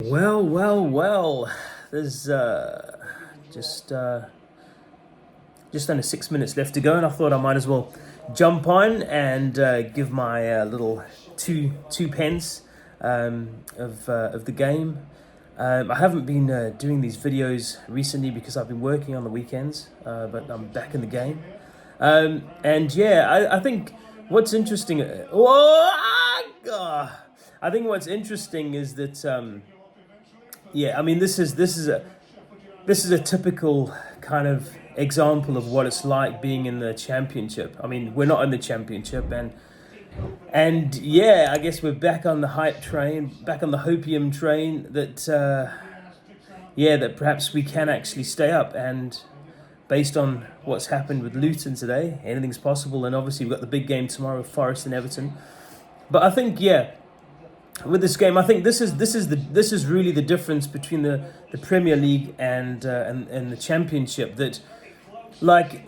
Well. There's just just under 6 minutes left to go, and I thought I might as well jump on and give my little two pence of the game. I haven't been doing these videos recently because I've been working on the weekends, but I'm back in the game. And yeah, I think what's interesting. I think what's interesting is that. Yeah, I mean, this is a typical kind of example of what it's like being in the championship. I mean, we're not in the championship, and yeah, I guess we're back on the hype train, back on the hopium train. That perhaps we can actually stay up. And based on what's happened with Luton today, anything's possible. And obviously, we've got the big game tomorrow with Forest and Everton. But I think with this game, I think this is really the difference between the Premier League and the Championship. That, like,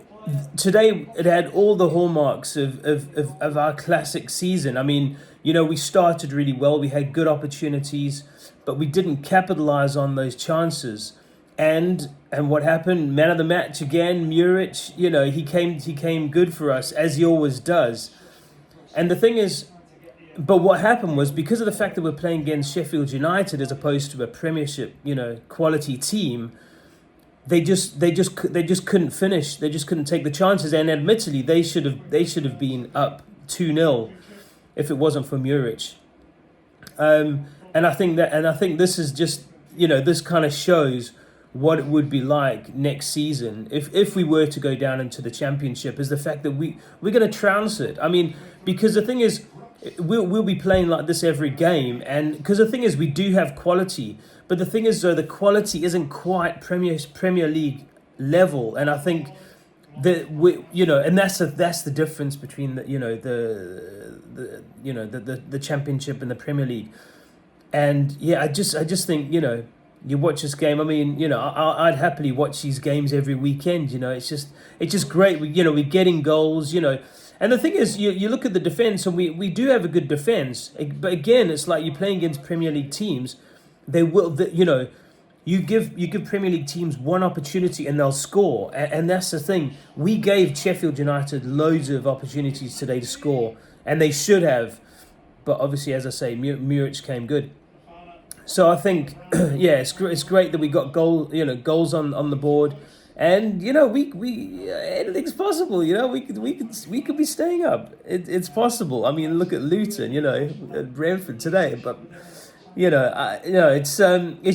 today it had all the hallmarks of our classic season. I mean, we started really well. We had good opportunities, but we didn't capitalize on those chances. And what happened? Man of the match again, Muric. He came good for us, as he always does. And the thing is. But what happened was, because of the fact that we're playing against Sheffield United as opposed to a Premiership, quality team, they just couldn't finish. They just couldn't take the chances. And admittedly, they should have been up 2-0 if it wasn't for Muric. And I think this is just this kind of shows what it would be like next season if we were to go down into the Championship, is the fact that we're going to trounce it. I mean, because the thing is. We'll be playing like this every game, and because the thing is, we do have quality, but the thing is, though, the quality isn't quite Premier League level, and I think that and that's the difference between the Championship and the Premier League. And yeah, I just think you watch this game. I mean, I'd happily watch these games every weekend. It's just great. We're getting goals. And the thing is, you look at the defence, and we do have a good defence. But again, it's like you're playing against Premier League teams. They will, you give Premier League teams one opportunity and they'll score. And that's the thing. We gave Sheffield United loads of opportunities today to score, and they should have. But obviously, as I say, Muric came good. So I think, it's great that we got goals on the board. And we anything's possible. We could be staying up. It's possible. I mean, look at Luton. At Brentford today. But it's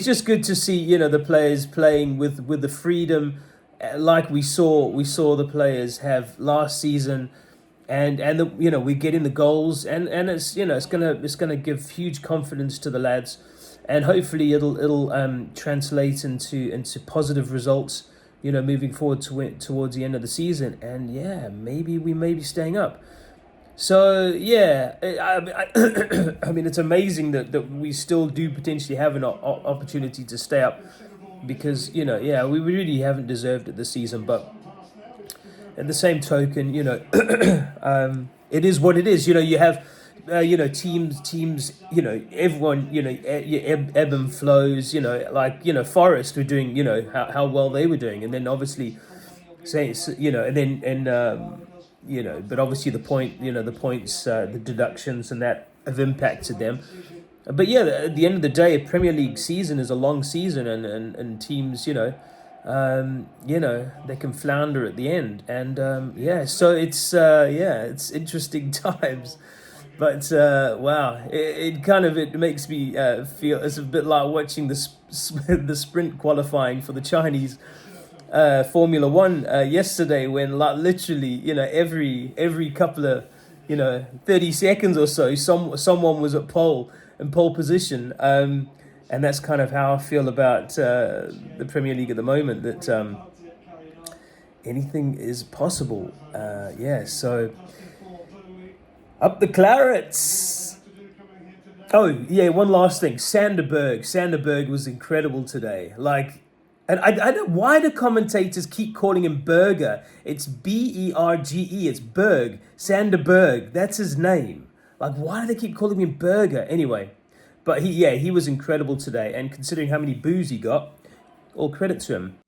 just good to see the players playing with the freedom, like we saw the players have last season, and we're getting the goals, and it's it's gonna give huge confidence to the lads, and hopefully it'll translate into positive results. Moving forward towards the end of the season. And yeah, maybe we may be staying up. So yeah, I mean, it's amazing that we still do potentially have an opportunity to stay up, because we really haven't deserved it this season. But at the same token, it is what it is. You have teams, everyone, ebb and flows, like, Forest were doing, how well they were doing. And then obviously, but obviously the points, the deductions and that have impacted them. But yeah, at the end of the day, a Premier League season is a long season, and teams, they can flounder at the end. And so it's interesting times. But wow, it makes me feel it's a bit like watching the sprint qualifying for the Chinese Formula One yesterday, when like literally every couple of 30 seconds or so someone was at pole position, and that's kind of how I feel about the Premier League at the moment, that anything is possible. So. Up the Clarets. Oh, yeah, one last thing. Sanderberg was incredible today. Like, and I don't know why the commentators keep calling him Berger. It's Berge. It's Berg. Sanderberg. That's his name. Like, why do they keep calling him Berger? Anyway, But he was incredible today, and considering how many boos he got, all credit to him.